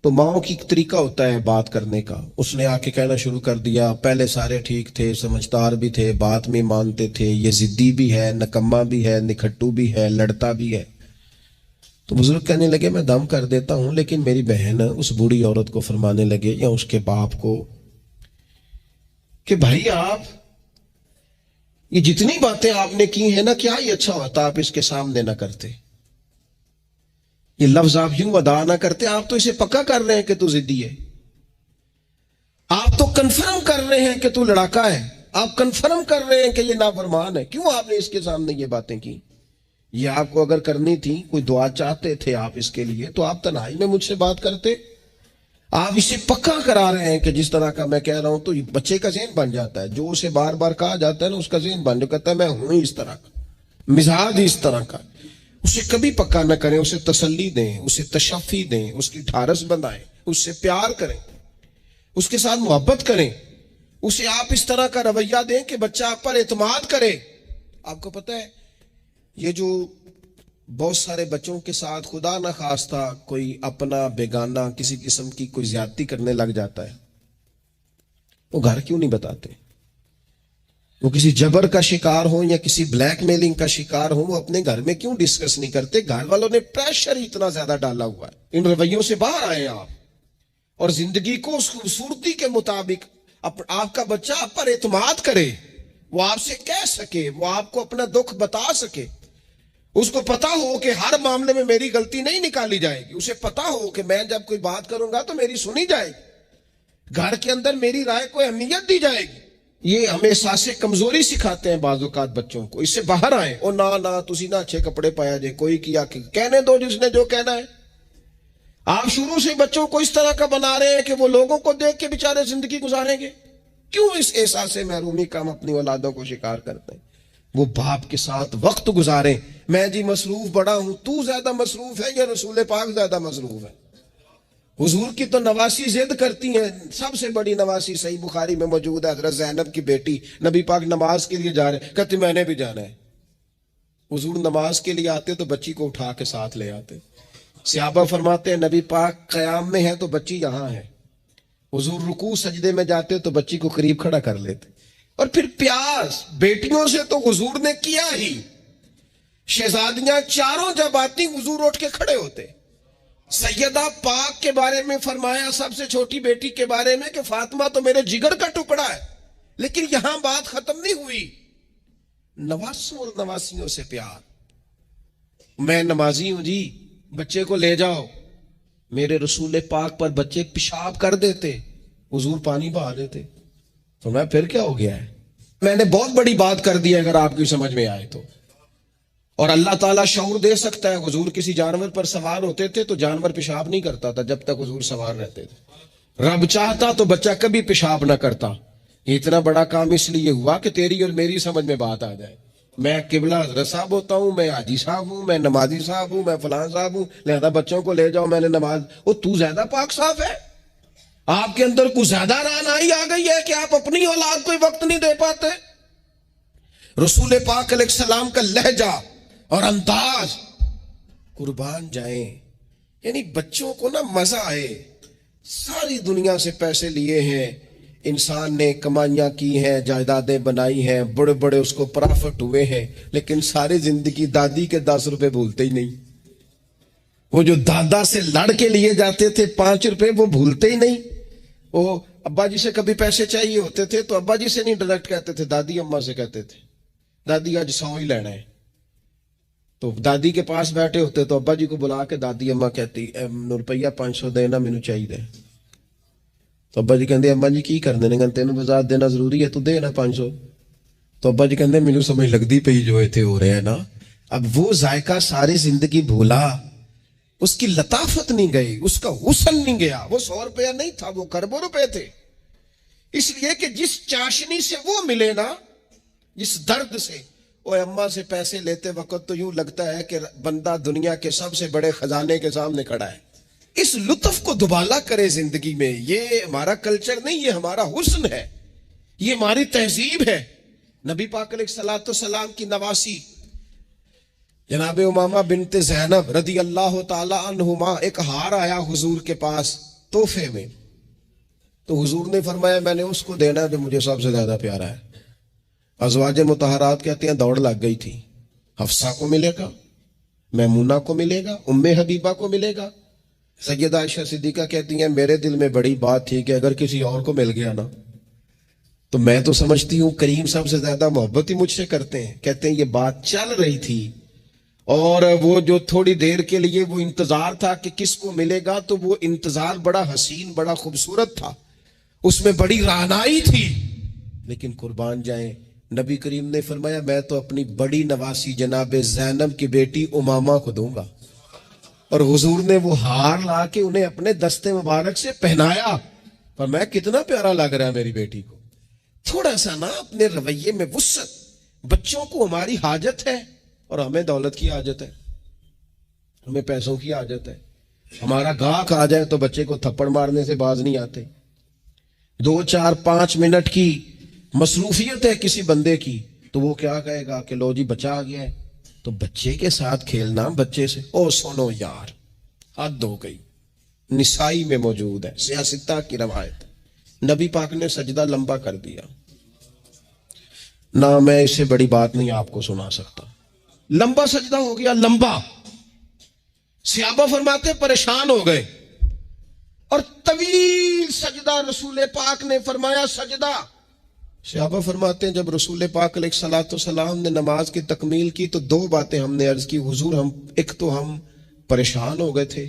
तो माओ की एक तरीका होता है बात करने का। उसने आके कहना शुरू कर दिया, पहले सारे ठीक थे, समझदार भी थे, बात में मानते थे, ये जिद्दी भी है, नकम्मा भी है, निखट्टू भी है, लड़ता भी है। तो बुजुर्ग कहने लगे मैं दम कर देता हूं, लेकिन मेरी बहन उस बूढ़ी औरत को फरमाने लगे या उसके बाप को कि भाई आप ये जितनी बातें आपने की है ना, क्या ही अच्छा होता आप इसके सामने ना करते, ये लफ्ज आप यूं अदा ना करते। आप तो इसे पक्का कर रहे हैं कि तू जिद्दी है, आप तो कंफर्म कर रहे हैं कि तू लड़ाका है, आप कंफर्म कर रहे हैं कि ये नाफरमान है, क्यों आपने इसके सामने ये बातें की? ये आपको अगर करनी थी, कोई दुआ चाहते थे आप इसके लिए, तो आप तन्हाई में मुझसे बात करते। आप इसे पक्का करा रहे हैं कि जिस तरह का मैं कह रहा हूं, तो बच्चे का ज़हन बन जाता है, जो उसे बार बार कहा जाता है ना, उसका ज़हन बन जो कहता है मैं हूं इस तरह का, मिजाज इस तरह का। उसे कभी पक्का न करें, उसे तसल्ली दें, उसे तशफ़ी दें, उसकी ठारस बनाएं, उससे प्यार करें, उसके साथ मोहब्बत करें, उसे आप इस तरह का रवैया दें कि बच्चा आप पर एतमाद करे। आपको पता है ये जो बहुत सारे बच्चों के साथ खुदा न खास्ता कोई अपना बेगाना किसी किस्म की कोई ज्यादती करने लग जाता है, वो घर क्यों नहीं बताते? वो किसी जबर का शिकार हो या किसी ब्लैकमेलिंग का शिकार हो, वो अपने घर में क्यों डिस्कस नहीं करते? घर वालों ने प्रेशर इतना ज्यादा डाला हुआ है। इन रवैयों से बाहर आए आप और जिंदगी को उस खूबसूरती के मुताबिक आपका बच्चा आप पर एतमाद करे, वो आपसे कह सके, वो आपको अपना दुख बता सके, उसको पता हो कि हर मामले में मेरी गलती नहीं निकाली जाएगी, उसे पता हो कि मैं जब कोई बात करूंगा तो मेरी सुनी जाएगी, घर के अंदर मेरी राय को अहमियत दी जाएगी। ये हमें एहसास कमजोरी सिखाते हैं बाज़ औक़ात बच्चों को। इससे बाहर आए। ओ ना ना तुसी ना अच्छे कपड़े पाया जे, कोई किया कहने दो जिसने जो कहना है। आप शुरू से बच्चों को इस तरह का बना रहे हैं कि वो लोगों को देख के बेचारे जिंदगी गुजारेंगे। क्यों इस एहसास महरूमी का हम अपनी औलादों को शिकार करते हैं? वो बाप के साथ वक्त गुजारे। मैं जी मसरूफ बड़ा हूं, तू ज्यादा मसरूफ है या रसूल पाक ज्यादा मसरूफ है? हुजूर की तो नवासी जिद करती हैं, सबसे बड़ी नवासी सही बुखारी में मौजूद है, हजरत ज़ैनब की बेटी। नबी पाक नमाज के लिए जा रहे, कहते मैंने भी जाना है। हुजूर नमाज के लिए आते तो बच्ची को उठा के साथ ले आते। सहाबा फरमाते हैं नबी पाक क़याम में है तो बच्ची यहां है। हुजूर रुकू सजदे में जाते तो बच्ची को करीब खड़ा कर लेते। और फिर प्यास बेटियों से तो हुजूर ने किया ही। शहजादियां चारों जब आती हुजूर उठ के खड़े होते। सैयदा पाक के बारे में फरमाया, सबसे छोटी बेटी के बारे में, कि फातिमा तो मेरे जिगर का टुकड़ा है। लेकिन यहां बात खत्म नहीं हुई। नवासों और नवासियों से प्यार। मैं नमाजी हूं जी, बच्चे को ले जाओ। मेरे रसूल पाक पर बच्चे पेशाब कर देते, हुजूर पानी बहा देते। तो मैं फिर क्या हो गया है? मैंने बहुत बड़ी बात कर दी अगर आपकी समझ में आए तो। और अल्लाह ताला शऊर दे सकता है। हुजूर किसी जानवर पर सवार होते थे तो जानवर पेशाब नहीं करता था जब तक हुजूर सवार रहते थे। रब चाहता तो बच्चा कभी पेशाब ना करता। इतना बड़ा काम इसलिए हुआ कि तेरी और मेरी समझ में बात आ जाए। मैं किबला हज़रत साहब होता हूं, मैं हाजी साहब हूं, मैं नमाजी साहब हूं, मैं फलां साहब हूं, लिहाजा बच्चों को ले जाओ, मैंने नमाज। वो तू ज्यादा पाक साफ है? आपके अंदर कुछ ज्यादा रानाई आ गई है कि आप अपनी औलाद को वक्त नहीं दे पाते? रसूल पाक अलैहिस्सलाम का लहजा और अंदाज, कुर्बान जाए, यानी बच्चों को ना मजा आए। सारी दुनिया से पैसे लिए हैं इंसान ने, कमाइयां की हैं, जायदादें बनाई हैं, बड़े बड़े उसको प्रॉफिट हुए हैं, लेकिन सारी जिंदगी दादी के 10 रुपए भूलते ही नहीं। वो जो दादा से लड़ के लिए जाते थे 5 रुपए, वो भूलते ही नहीं। वो अब्बा जी से कभी पैसे चाहिए होते थे तो अब्बा जी से नहीं डायरेक्ट कहते थे, दादी अम्मा से कहते थे, दादी आज 100 ही लेना है। तो दादी के पास बैठे होते तो अब्बा जी को बुला के दादी अम्मा कहती रुपया 500 देना मैनू चाहिए। तो अब्बा जी कहते अम्मा जी की करने ने, तेन बाजार देना जरूरी है, तू दे ना 500। तो अब्बा जी कहते मैनू समझ लगती पई जो इतने हो रहा है ना। अब वो जायका सारी जिंदगी भूला, उसकी लताफत नहीं गई, उसका हुस्न नहीं गया। वो 100 रुपया नहीं था, वो खरबों रुपए थे। इसलिए कि जिस चाशनी से वो मिले ना, जिस दर्द से, वो अम्मा से पैसे लेते वक्त तो यूं लगता है कि बंदा दुनिया के सबसे बड़े खजाने के सामने खड़ा है। इस लुत्फ को दुबाला करे जिंदगी में। ये हमारा कल्चर नहीं, ये हमारा हुस्न है, ये हमारी तहजीब है। नबी पाक अलैहिस्सलाम की नवासी जनाब उमामा बिनते ज़ैनब रदी अल्लाह ताला अन्हुमा, एक हार आया हुजूर के पास। तोहफे में। तो हुजूर ने फरमाया मैंने उसको देना है जो मुझे सबसे ज्यादा प्यारा है। अज़वाज मुतहरात कहते हैं दौड़ लग गई थी। हफ्सा को मिलेगा, मैमूना को मिलेगा, उम्मे हबीबा को मिलेगा। सैयदा आयशा सिद्दीका कहती हैं मेरे दिल में बड़ी बात थी कि अगर किसी और को मिल गया ना तो मैं तो समझती हूं करीम सबसे ज्यादा मोहब्बत ही मुझसे करते हैं। कहते हैं ये बात चल रही थी और वो जो थोड़ी देर के लिए वो इंतजार था कि किसको मिलेगा, तो वो इंतजार बड़ा हसीन बड़ा खूबसूरत था, उसमें बड़ी राहनाई थी। लेकिन कुर्बान जाए नबी करीम ने फरमाया मैं तो अपनी बड़ी नवासी जनाब ज़ैनब की बेटी उमामा को दूंगा। और हुजूर ने वो हार ला के उन्हें अपने दस्ते मुबारक से पहनाया। पर मैं कितना प्यारा लग रहा है मेरी बेटी को। थोड़ा सा ना अपने रवैये में वुस्सत। बच्चों को हमारी हाजत है और हमें दौलत की हाजत है, हमें पैसों की हाजत है। हमारा गाहक आ जाए तो बच्चे को थप्पड़ मारने से बाज नहीं आते। 2 4 5 मिनट की मसरूफियत है किसी बंदे की तो वो क्या कहेगा कि लो जी बच्चा आ गया है। तो बच्चे के साथ खेलना, बच्चे से ओ सुनो यार हद हो गई। निसाई में मौजूद है, सियासता की रवायत। नबी पाक ने सजदा लंबा कर दिया ना, मैं इससे बड़ी बात नहीं आपको सुना सकता। लंबा सजदा हो गया, लंबा। सहाबा फरमाते परेशान हो गए और तवील सजदा रसूल पाक ने फरमाया सजदा। सहाबा फरमाते हैं जब रसूल पाक अलैहिस्सलाम ने नमाज की तकमील की तो 2 बातें हमने अर्ज की हुजूर। एक तो हम परेशान हो गए थे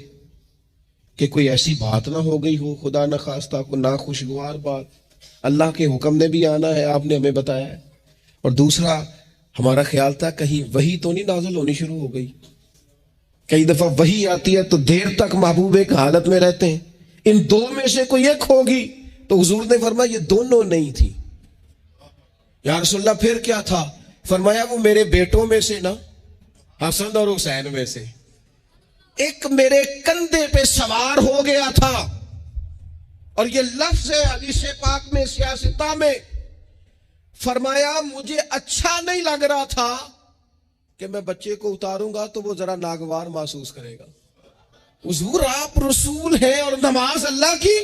कि कोई ऐसी बात ना हो गई हो, खुदा न खास्ता को नाखुशगवार बात, अल्लाह के हुक्म ने भी आना है आपने हमें बताया है। और दूसरा हमारा ख्याल था कहीं वही तो नहीं नाज़िल होनी शुरू हो गई। कई दफा वही आती है तो देर तक महबूब एक हालत में रहते हैं, इन 2 में से कोई एक होगी। तो हुजूर ने फरमाया ये दोनों नहीं थी। या रसूलल्लाह फिर क्या था? फरमाया वो मेरे बेटों में से ना, हसन और हुसैन में से एक मेरे कंधे पे सवार हो गया था। और ये लफ्ज है हदीस पाक में सियासता में। फरमाया मुझे अच्छा नहीं लग रहा था कि मैं बच्चे को उतारूंगा तो वो जरा नागवार महसूस करेगा। हुजूर आप रसूल हैं और नमाज अल्लाह की,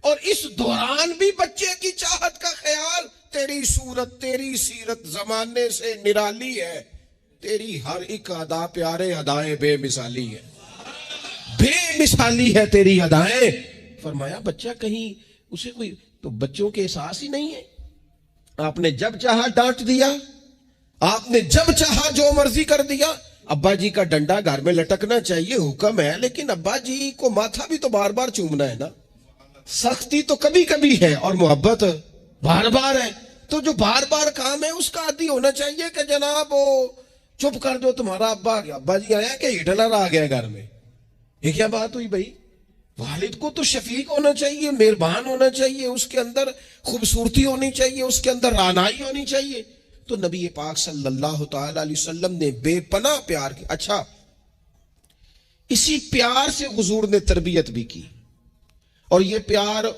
और इस दौरान भी बच्चे की चाहत का ख्याल। तेरी सूरत तेरी सीरत जमाने से निराली है, तेरी हर एक अदा प्यारे अदाएं बेमिसाली है, बेमिसाली है तेरी अदाएं। फरमाया बच्चा कहीं उसे कोई तो बच्चों के एहसास ही नहीं है। आपने जब चाहा डांट दिया, आपने जब चाहा जो मर्जी कर दिया। अब्बा जी का डंडा घर में लटकना चाहिए, हुक्म है, लेकिन अब्बा जी को माथा भी तो बार बार चूमना है ना। सख्ती तो कभी कभी है और मोहब्बत बार बार है। तो जो बार बार काम है उसका आदी होना चाहिए कि जनाब वो चुप कर दो, तुम्हारा अब्बा आ गया, अब्बा जी आया कि हिटलर आ गया घर में। ये क्या बात हुई भाई? वालिद को तो शफीक होना चाहिए, मेहरबान होना चाहिए, उसके अंदर खूबसूरती होनी चाहिए, उसके अंदर रानाई होनी चाहिए। तो नबी पाक सल्लल्लाहु तआला अलैहि वसल्लम ने बेपनाह प्यार किया। अच्छा, इसी प्यार से हुजूर ने तरबियत भी की। और ये प्यार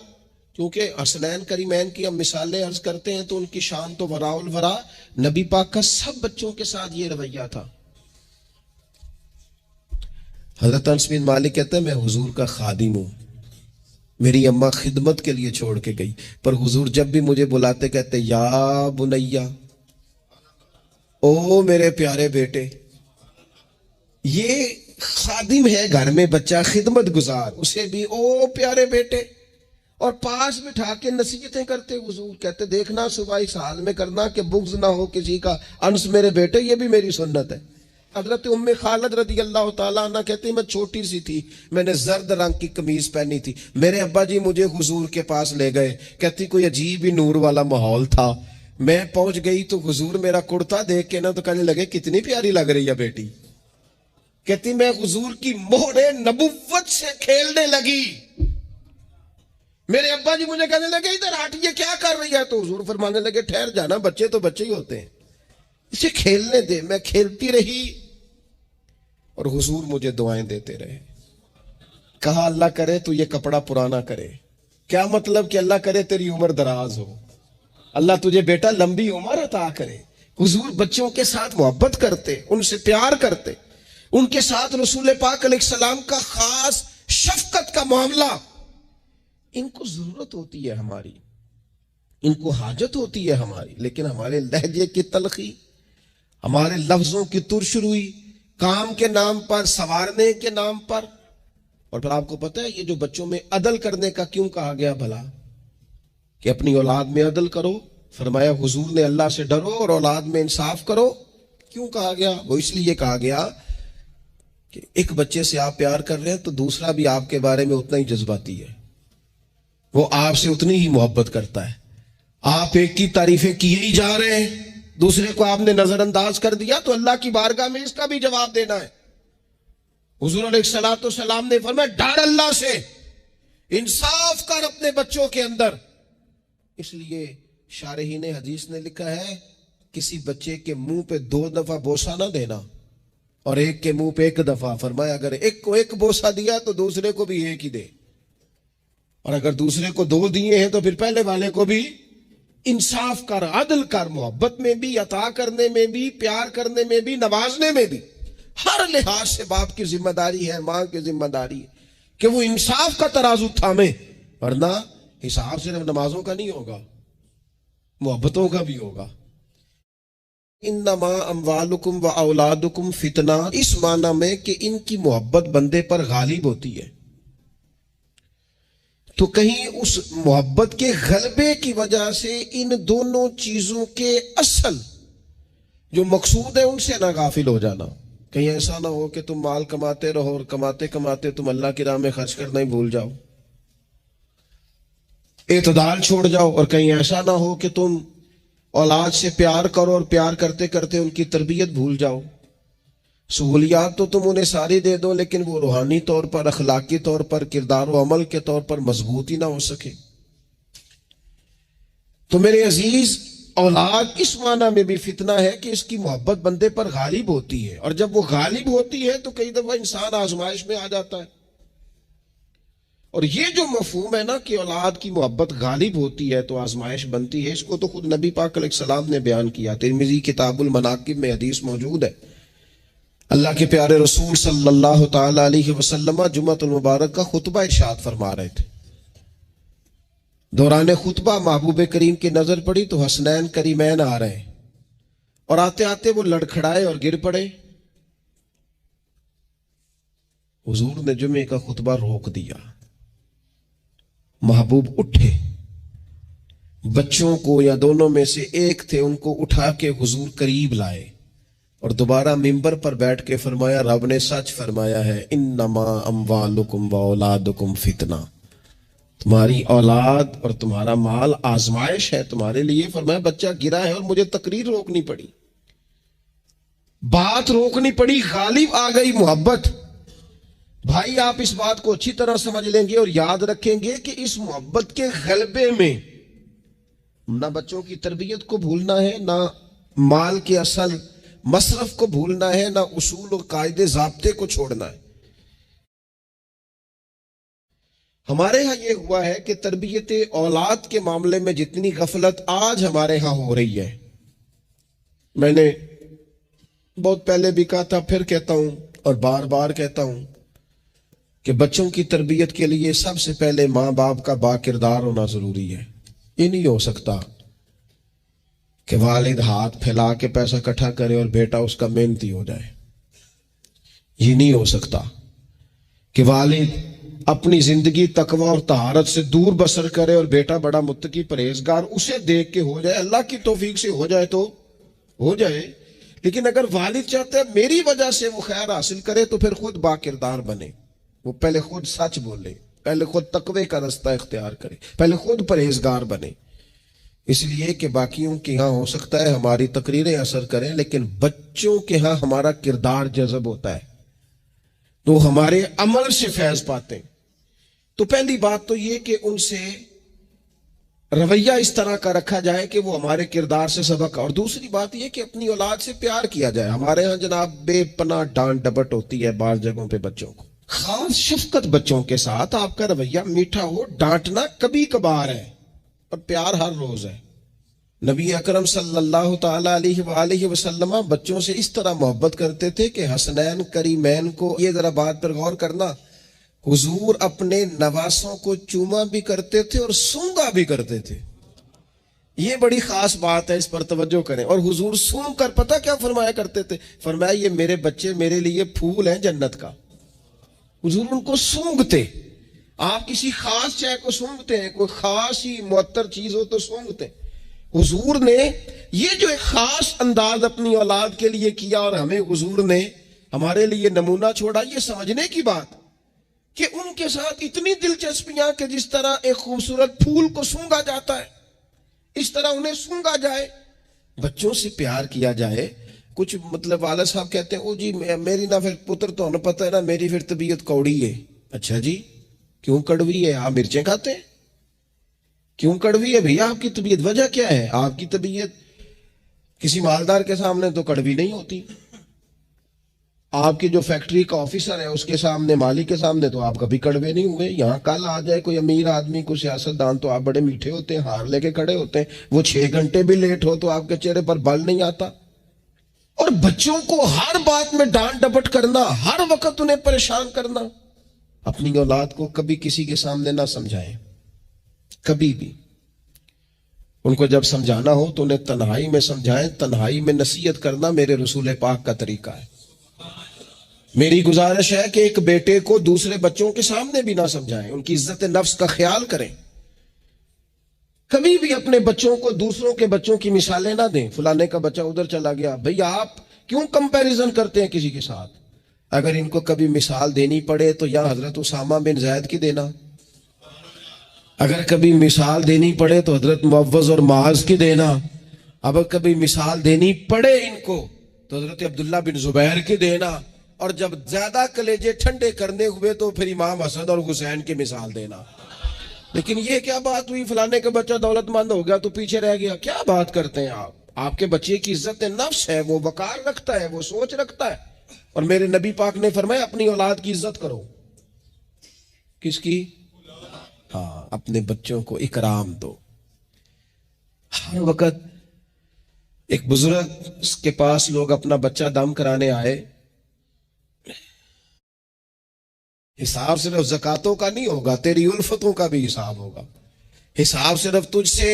क्योंकि हसनैन करीमैन की हम मिसालें अर्ज करते हैं तो उनकी शान तो वराउल वरा। नबी पाक का सब बच्चों के साथ ये रवैया था। हजरत अनस बिन मालिक कहते हैं मैं हुजूर का खादिम हूं, मेरी अम्मा खिदमत के लिए छोड़ के गई, पर हुजूर जब भी मुझे बुलाते कहते या बुनैया, ओ मेरे प्यारे बेटे। ये खादिम है घर में बच्चा, खिदमत गुजार, उसे भी ओ प्यारे बेटे। और पास बिठा के नसीहतें करते हुजूर कहते देखना सुबह इस हाल में करना कि बुग़्ज़ ना हो किसी का। अनस मेरे बेटे ये भी मेरी सुन्नत है। हजरत उम्मे खालिद रदी अल्लाह तआला अन्हा कहती मैं छोटी सी थी, मैंने जर्द रंग की कमीज पहनी थी, मेरे अब्बा जी मुझे हुजूर के पास ले गए। कहती कोई अजीब ही नूर वाला माहौल था, मैं पहुंच गई तो हुजूर मेरा कुर्ता देख के ना तो कहने लगे कितनी प्यारी लग रही है बेटी। कहती मैं हुजूर की मोहरे नबुव्वत से खेलने लगी। मेरे अब्बा जी मुझे कहने लगे इधर हट, ये क्या कर रही है? तो हुजूर फरमाने लगे ठहर जाना, बच्चे तो बच्चे ही होते हैं, इसे खेलने दे। मैं खेलती रही और हुजूर मुझे दुआएं देते रहे। कहा अल्लाह करे तो ये कपड़ा पुराना करे। क्या मतलब कि अल्लाह करे तेरी उम्र दराज हो, अल्लाह तुझे बेटा लंबी उम्र अता करे। हुजूर बच्चों के साथ मोहब्बत करते, उनसे प्यार करते, उनके साथ रसूल पाक अलैहिस्सलाम का खास शफकत का मामला। इनको जरूरत होती है हमारी, इनको हाजत होती है हमारी, लेकिन हमारे लहजे की तलखी, हमारे लफ्जों की तुरशरुई, काम के नाम पर, संवारने के नाम पर। और फिर आपको पता है ये जो बच्चों में अदल करने का क्यों कहा गया भला, कि अपनी औलाद में अदल करो। फरमाया हुजूर ने अल्लाह से डरो और औलाद में इंसाफ करो। क्यों कहा गया? वो इसलिए कहा गया कि एक बच्चे से आप प्यार कर रहे हैं तो दूसरा भी आपके बारे में उतना ही जज्बाती है, वो आपसे उतनी ही मोहब्बत करता है। आप एक की तारीफें किए ही जा रहे हैं, दूसरे को आपने नजरअंदाज कर दिया, तो अल्लाह की बारगाह में इसका भी जवाब देना है। हुजूर अलैहिस्सलाम ने फरमाया डर अल्लाह से, इंसाफ कर अपने बच्चों के अंदर। इसलिए शारहीन हदीस ने लिखा है किसी बच्चे के मुंह पे 2 दफा बोसा ना देना और एक के मुंह पे 1 दफा। फरमाया अगर एक को 1 बोसा दिया तो दूसरे को भी 1 ही दे, और अगर दूसरे को 2 दिए हैं तो फिर पहले वाले को भी इंसाफ कर, अदल कर, मोहब्बत में भी, अता करने में भी, प्यार करने में भी, नवाजने में भी। हर लिहाज से बाप की जिम्मेदारी है, मां की जिम्मेदारी है कि वो इंसाफ का तराजू थामे, वरना हिसाब सिर्फ नमाजों का नहीं होगा, मोहब्बतों का भी होगा। इन्नमा अम्वालुकुम व औलादुकुम फितना, इस माना में कि इनकी मोहब्बत बंदे पर गालिब होती है। तो कहीं उस मोहब्बत के गलबे की वजह से इन दोनों चीजों के असल जो मकसूद है उनसे ना गाफिल हो जाना। कहीं ऐसा ना हो कि तुम माल कमाते रहो और कमाते कमाते तुम अल्लाह की राह में खर्च करना ही भूल जाओ, एतदाल छोड़ जाओ। और कहीं ऐसा ना हो कि तुम औलाद से प्यार करो और प्यार करते करते उनकी तरबियत भूल जाओ। सहूलियात तो तुम उन्हें सारी दे दो, लेकिन वो रूहानी तौर पर, अखलाकी तौर पर, किरदार व अमल के तौर पर मजबूत ही ना हो सके। तो मेरे अजीज, औलाद इस माना में भी फितना है कि इसकी मोहब्बत बंदे पर गालिब होती है, और जब वो गालिब होती है तो कई दफा इंसान आजमाइश में आ जाता है। और ये जो मफहूम है ना कि औलाद की मोहब्बत गालिब होती है तो आजमाइश बनती है, इसको तो खुद नबी पाक अलैहिस्सलाम ने बयान किया। तिरमिज़ी किताबुल मनाकिब में हदीस मौजूद है। अल्लाह के प्यारे रसूल सल्लल्लाहु ताला अलैहि वसल्लम जुम्मतुल मुबारक का खुतबा इरशाद फरमा रहे थे। दौरान खुतबा महबूब करीम की नजर पड़ी तो हसनैन करीमैन आ रहे हैं, और आते आते वो लड़खड़ाए और गिर पड़े। हुजूर ने जुमे का खुतबा रोक दिया। महबूब उठे, बच्चों को या दोनों में से एक थे उनको उठा के हुजूर करीब लाए और दोबारा मिंबर पर बैठ के फरमाया, रब ने सच फरमाया है, इन्नमा अम्वालुकुम व औलादुकुम फितना, तुम्हारी औलाद और तुम्हारा माल आजमाइश है तुम्हारे लिए। फरमाया बच्चा गिरा है और मुझे तकरीर रोकनी पड़ी, बात रोकनी पड़ी, गालिब आ गई मोहब्बत। भाई आप इस बात को अच्छी तरह समझ लेंगे और याद रखेंगे कि इस मोहब्बत के गलबे में ना बच्चों की तरबियत को भूलना है, ना माल के असल मसरफ को भूलना है, ना उसूल और कायदे ज़ाब्ते को छोड़ना है। हमारे यहां यह हुआ है कि तरबियत औलाद के मामले में जितनी गफलत आज हमारे यहां हो रही है, मैंने बहुत पहले भी कहा था, फिर कहता हूं और बार बार कहता हूं कि बच्चों की तरबियत के लिए सबसे पहले मां बाप का बाकिरदार होना जरूरी है। ये नहीं हो सकता कि वालिद हाथ फैला के पैसा इकट्ठा करे और बेटा उसका मेहनती हो जाए। ये नहीं हो सकता कि वालिद अपनी जिंदगी तकवा और तहारत से दूर बसर करे और बेटा बड़ा मुत्तकी परहेजगार उसे देख के हो जाए। अल्लाह की तौफीक से हो जाए तो हो जाए, लेकिन अगर वालिद चाहते हैं मेरी वजह से वो खैर हासिल करे तो फिर खुद बाकिरदार बने। वो पहले खुद सच बोले, पहले खुद तकवे का रास्ता इख्तियार करे, पहले खुद परहेजगार बने। इसलिए कि बाकियों के यहां हो सकता है हमारी तकरीरें असर करें, लेकिन बच्चों के यहां हमारा किरदार जज़ब होता है तो हमारे अमल से फैज पाते हैं। तो पहली बात तो यह कि उनसे रवैया इस तरह का रखा जाए कि वो हमारे किरदार से सबक। और दूसरी बात यह कि अपनी औलाद से प्यार किया जाए। हमारे यहां जनाब बेपनाह डांट डपट होती है बार जगहों पे बच्चों को, खास शफकत बच्चों के साथ आपका रवैया मीठा हो। डांटना कभी कभार है और प्यार हर रोज है। नबी अकरम सल्लल्लाहु ताला अलैहि वसल्लम बच्चों से इस तरह मोहब्बत करते थे कि हसनैन करीमैन को, ये जरा बात पर गौर करना, हुजूर अपने नवासों को चूमा भी करते थे और सूंघा भी करते थे। ये बड़ी खास बात है, इस पर तवज्जो करें। और हुजूर सूंघ कर पता क्या फरमाया करते थे? फरमाया ये मेरे बच्चे मेरे लिए फूल हैं जन्नत का। हुजूर उनको सूंघते। आप किसी खास चाय को सूंघते हैं, कोई खास ही मुअत्तर चीज हो तो सूंघते। हुजूर ने ये जो एक खास अंदाज अपनी औलाद के लिए किया और हमें हुजूर ने हमारे लिए नमूना छोड़ा, ये समझने की बात कि उनके साथ इतनी दिलचस्पियां कि जिस तरह एक खूबसूरत फूल को सूंघा जाता है इस तरह उन्हें सूंघा जाए, बच्चों से प्यार किया जाए। कुछ मतलब वाला साहब कहते हैं, ओ जी मेरी ना फिर पुत्र तो हमें पता है ना मेरी फिर तबीयत कौड़ी है। अच्छा जी, क्यों कड़वी है? आप मिर्चें खाते हैं? क्यों कड़वी है भैया आपकी तबीयत? वजह क्या है? आपकी तबीयत किसी मालदार के सामने तो कड़वी नहीं होती, आपकी जो फैक्ट्री का ऑफिसर है उसके सामने, मालिक के सामने तो आप कभी कड़वे नहीं हुए। यहाँ कल आ जाए कोई अमीर आदमी, कोई सियासतदान, तो आप बड़े मीठे होते हैं, हार लेके खड़े होते हैं। वो 6 घंटे भी लेट हो तो आपके चेहरे पर बल नहीं आता। और बच्चों को हर बात में डांट डपट करना, हर वक्त उन्हें परेशान करना। अपनी औलाद को कभी किसी के सामने ना समझाएं, कभी भी। उनको जब समझाना हो तो उन्हें तन्हाई में समझाएं। तन्हाई में नसीहत करना मेरे रसूल पाक का तरीका है। मेरी गुजारिश है कि एक बेटे को दूसरे बच्चों के सामने भी ना समझाएं, उनकी इज्जत नफ्स का ख्याल करें। कभी भी अपने बच्चों को दूसरों के बच्चों की मिसालें ना दें। फलाने का बच्चा उधर चला गया, भैया आप क्यों कंपैरिजन करते हैं किसी के साथ? अगर इनको कभी मिसाल देनी पड़े तो या हजरत उसामा बिन ज़ैद की देना, अगर कभी मिसाल देनी पड़े तो हजरत मुअव्वज़ और माज की देना, अब कभी मिसाल देनी पड़े इनको तो हजरत अब्दुल्ला बिन जुबैर की देना, और जब ज्यादा कलेजे ठंडे करने हुए तो फिर इमाम हसन और हुसैन की मिसाल देना। लेकिन ये क्या बात हुई, फलाने का बच्चा दौलतमंद हो गया तो पीछे रह गया? क्या बात करते हैं आप? आपके बच्चे की इज्जत नफ्स है, वो वकार रखता है, वो सोच रखता है। और मेरे नबी पाक ने फरमाया अपनी औलाद की इज्जत करो। किसकी? हाँ, अपने बच्चों को इकराम दो। हर वक्त एक बुजुर्ग के पास लोग अपना बच्चा दम कराने आए, हिसाब सिर्फ ज़कातों का नहीं होगा, तेरी उल्फतों का भी हिसाब होगा। हिसाब सिर्फ तुझसे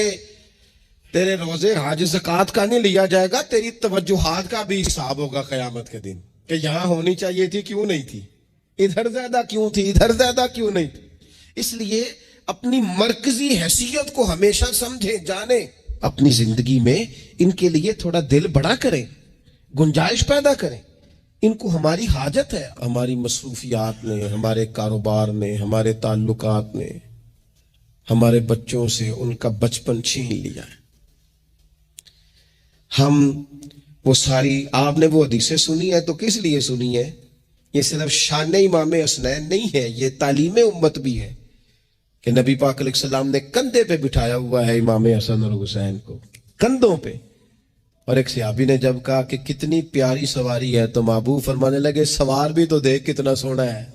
तेरे रोजे हाज ज़कात का नहीं लिया जाएगा, तेरी तवज्जुहात का भी हिसाब होगा क़यामत के दिन कि यहां होनी चाहिए थी, क्यों नहीं थी? इधर ज्यादा क्यों थी, इधर ज्यादा क्यों नहीं थी? इसलिए अपनी मरकजी हैसियत को हमेशा समझे, जाने। अपनी जिंदगी में इनके लिए थोड़ा दिल बड़ा करें, गुंजाइश पैदा करें। इनको हमारी हाजत है, हमारी मसरूफियात ने, हमारे कारोबार ने, हमारे ताल्लुकात ने हमारे बच्चों से उनका बचपन छीन लिया है। हम वो सारी, आपने वो हदीसें सुनी है तो किस लिए सुनी है? ये सिर्फ शान इमाम हसनैन नहीं है, ये तालीम उम्मत भी है कि नबी पाक अलैहिस्सलाम ने कंधे पे बिठाया हुआ है इमाम हसन और हुसैन को, कंधों पे। और एक सहाबी ने जब कहा कि कितनी प्यारी सवारी है, तो महबूब फरमाने लगे सवार भी तो देख कितना सोना है,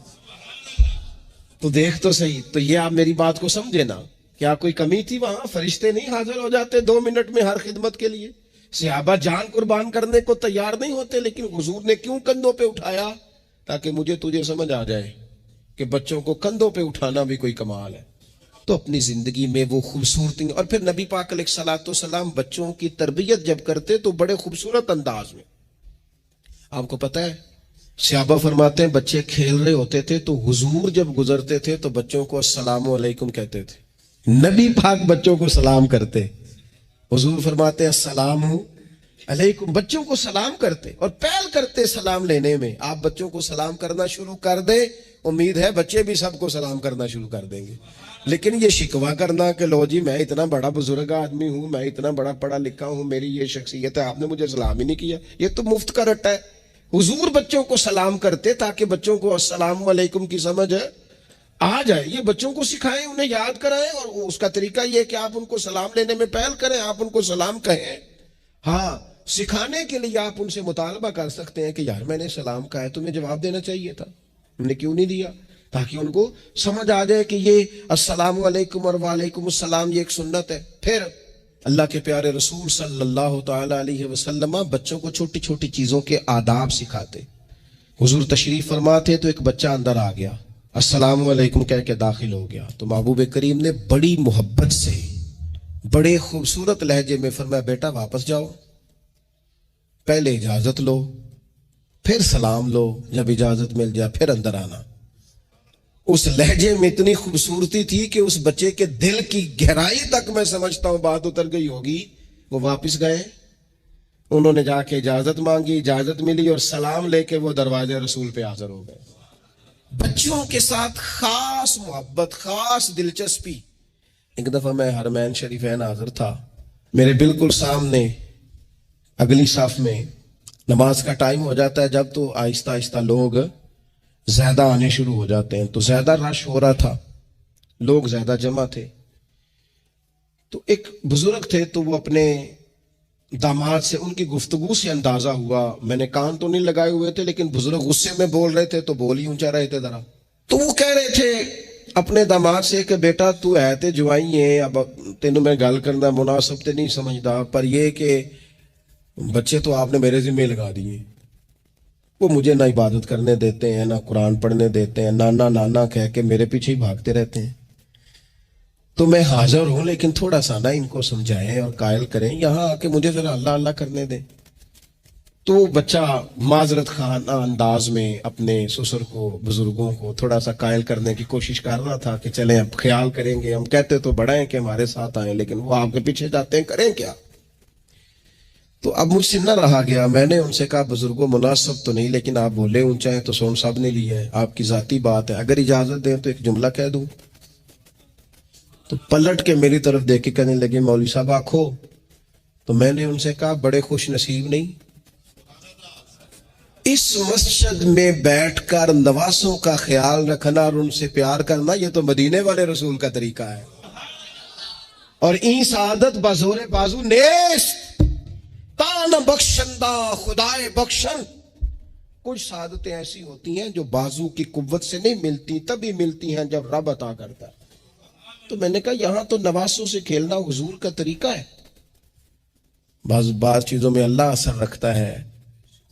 तो देख तो सही। तो ये आप मेरी बात को समझे ना, क्या कोई कमी थी वहां? फरिश्ते नहीं हाजिर हो जाते 2 मिनट में हर खिदमत के लिए? सहाबा जान कुर्बान करने को तैयार नहीं होते, लेकिन हुजूर ने क्यों कंधों पे उठाया? ताकि मुझे तुझे समझ आ जाए कि बच्चों को कंधों पे उठाना भी कोई कमाल है। तो अपनी जिंदगी में वो खूबसूरती, और फिर नबी पाक अलैहिस्सलाम बच्चों की तरबियत जब करते तो बड़े खूबसूरत अंदाज में। आपको पता है सहाबा फरमाते हैं बच्चे खेल रहे होते थे तो हुजूर जब गुजरते थे तो बच्चों को अस्सलामु अलैकुम कहते थे। नबी पाक बच्चों को सलाम करते, हुजूर फरमाते हैं अस्सलामु अलैकुम, बच्चों को सलाम करते और पहल करते सलाम लेने में। आप बच्चों को सलाम करना शुरू कर दे, उम्मीद है बच्चे भी सबको सलाम करना शुरू कर देंगे। लेकिन ये शिकवा करना कि लो जी मैं इतना बड़ा बुजुर्ग आदमी हूं, मैं इतना बड़ा पढ़ा लिखा हूं, मेरी ये शख्सियत है, आपने मुझे सलाम ही नहीं किया, ये तो मुफ्त का रट्टा है। हुजूर बच्चों को सलाम करते ताकि बच्चों को अस्सलाम वालेकुम की समझ आ जाए। ये बच्चों को सिखाएं, उन्हें याद कराएं, और उसका तरीका ये है कि आप उनको सलाम लेने में पहल करें, आप उनको सलाम कहें। हाँ, सिखाने के लिए आप उनसे मुतालबा कर सकते हैं कि यार मैंने सलाम कहा है, तुम्हें जवाब देना चाहिए था, तुमने क्यों नहीं दिया? ताकि उनको समझ आ जाए कि ये अस्सलामु अलैकुम और वालेकुम अस्सलाम ये एक सुन्नत है। फिर अल्लाह के प्यारे रसूल सल्लल्लाहु तआला अलैहि वसल्लम बच्चों को छोटी छोटी चीजों के आदाब सिखाते। हुजूर तशरीफ फरमाते तो एक बच्चा अंदर आ गया, अस्सलाम वालेकुम कह के दाखिल हो गया तो महबूब करीम ने बड़ी मोहब्बत से बड़े खूबसूरत लहजे में फरमाया, बेटा वापस जाओ, पहले इजाजत लो, फिर सलाम लो, जब इजाजत मिल जाए फिर अंदर आना। उस लहजे में इतनी खूबसूरती थी कि उस बच्चे के दिल की गहराई तक मैं समझता हूं बात उतर गई होगी। वो वापस गए, उन्होंने जाके इजाजत मांगी, इजाजत मिली और सलाम लेके वो दरवाजे रसूल पे हाजिर हो गए। बच्चों के साथ खास मोहब्बत, खास दिलचस्पी। एक दफा मैं हरमैन शरीफैन हाजिर था, मेरे बिल्कुल सामने अगली साफ में नमाज का टाइम हो जाता है जब, तो आहिस्ता आहिस्ता लोग ज्यादा आने शुरू हो जाते हैं, तो ज्यादा रश हो रहा था, लोग ज्यादा जमा थे। तो एक बुजुर्ग थे, तो वो अपने दामाद से, उनकी गुफ्तगू से अंदाजा हुआ, मैंने कान तो नहीं लगाए हुए थे लेकिन बुजुर्ग गुस्से में बोल रहे थे तो बोल ही ऊंचा रहे थे जरा। तो वो कह रहे थे अपने दामाद से कि बेटा तू है ते जवाई है, अब तेनों मैं गल करना मुनासिब ते नहीं समझदा, पर यह कि बच्चे तो आपने मेरे जिम्मे लगा दिए, वो मुझे ना इबादत करने देते हैं, ना कुरान पढ़ने देते हैं, नाना नाना कह के मेरे पीछे ही भागते रहते हैं। तो मैं हाजिर हूं, लेकिन थोड़ा सा ना इनको समझाएं और कायल करें, यहां आके मुझे जरा अल्लाह अल्लाह करने दें। तो बच्चा माजरत खाना अंदाज में अपने ससुर को, बुजुर्गों को थोड़ा सा कायल करने की कोशिश कर रहा था कि चलें अब ख्याल करेंगे, हम कहते तो बड़ा है कि हमारे साथ आए, लेकिन वो आपके पीछे जाते हैं, करें क्या। तो अब मुझसे न रहा गया, मैंने उनसे कहा बुजुर्गों मुनासिब तो नहीं, लेकिन आप बोले ऊंचा है तो सोन साहब ने ली है, आपकी जाती बात है, अगर इजाजत दें तो एक जुमला कह दूं। तो पलट के मेरी तरफ देख के कहने लगे, मौलवी साहब आखो। तो मैंने उनसे कहा बड़े खुश नसीब नहीं, इस मस्जिद में बैठकर नवासों का ख्याल रखना और उनसे प्यार करना, यह तो मदीने वाले रसूल का तरीका है। और ई सादत बजोरे बाजू नेस तान बख्शंदा खुदाए बख्शन। कुछ सादतें ऐसी होती हैं जो बाजू की कुव्वत से नहीं मिलती, तभी मिलती हैं जब रब अता करता है। तो मैंने कहा यहां तो नवासों से खेलना हुजूर का तरीका है। बाज चीजों में अल्लाह असर रखता है।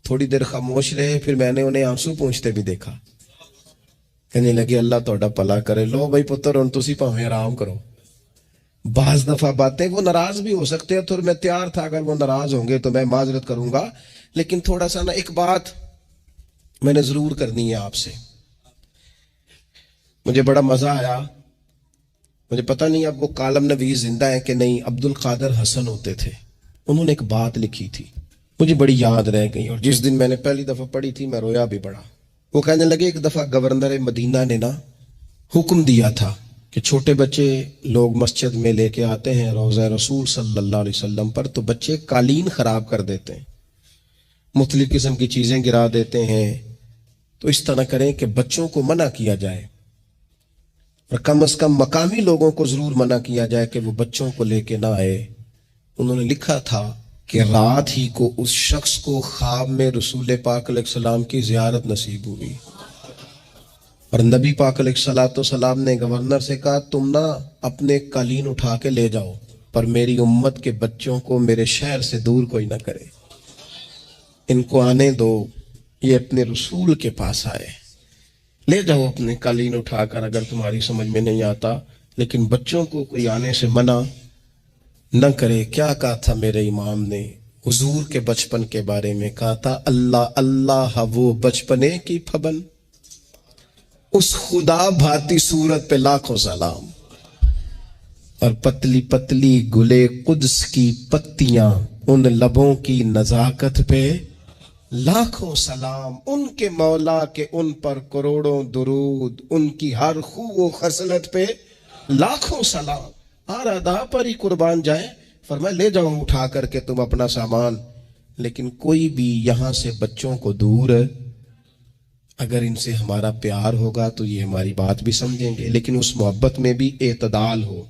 थोड़ी देर खामोश रहे, फिर मैंने उन्हें आंसू पूंछते भी देखा। कहने लगे अल्लाह तोड़ा भला करे, लो भाई पुत्र हुण तुसी भावें आराम करो। बाज दफा बातें वो नाराज भी हो सकते हैं, तो मैं तैयार था अगर वो नाराज होंगे तो मैं माजरत करूंगा, लेकिन थोड़ा सा ना एक बात मैंने जरूर करनी है आपसे। मुझे बड़ा मजा आया, मुझे पता नहीं अब वो कालम नवीस जिंदा है कि नहीं, अब्दुल कादिर हसन होते थे, उन्होंने एक बात लिखी थी, मुझे बड़ी याद रह गई, और जिस दिन मैंने पहली दफा पढ़ी थी मैं रोया भी बड़ा। वो कहने लगे एक दफा गवर्नर मदीना ने ना हुक्म दिया था कि छोटे बच्चे लोग मस्जिद में लेके आते हैं रोज़ा रसूल सल्लल्लाहु अलैहि वसल्लम पर, तो बच्चे कालीन खराब कर देते हैं, मुख्तलिफ किस्म की चीजें गिरा देते हैं। तो इस तरह करें कि बच्चों को मना किया जाए, और कम से कम मकामी लोगों को जरूर मना किया जाए कि वो बच्चों को लेके ना आए। उन्होंने लिखा था कि रात ही को उस शख्स को ख्वाब में रसूल पाक अलैहिस्सलाम की जियारत नसीब हुई, और नबी पाक अलैहिस्सलाम ने गवर्नर से कहा तुम ना अपने कालीन उठा के ले जाओ, पर मेरी उम्मत के बच्चों को मेरे शहर से दूर कोई ना करे, इनको आने दो, ये अपने रसूल के पास आए, ले जाओ अपने कालीन उठाकर, अगर तुम्हारी समझ में नहीं आता, लेकिन बच्चों को कोई आने से मना न करे। क्या कहा था मेरे इमाम ने हुजूर के बचपन के बारे में? कहा था अल्लाह अल्लाह वो बचपने की फबन, उस खुदा भाती सूरत पे लाखों सलाम, और पतली पतली गुले कुद्स की पत्तियां, उन लबों की नजाकत पे लाखों सलाम, उनके मौला के उन पर करोड़ों दुरूद, उनकी हर खूब खसलत पे लाखों सलाम, हर अदा पर ही कुर्बान जाए। फरमाया ले जाओ उठा करके तुम अपना सामान, लेकिन कोई भी यहां से बच्चों को दूर, अगर इनसे हमारा प्यार होगा तो ये हमारी बात भी समझेंगे, लेकिन उस मोहब्बत में भी एतदाल हो।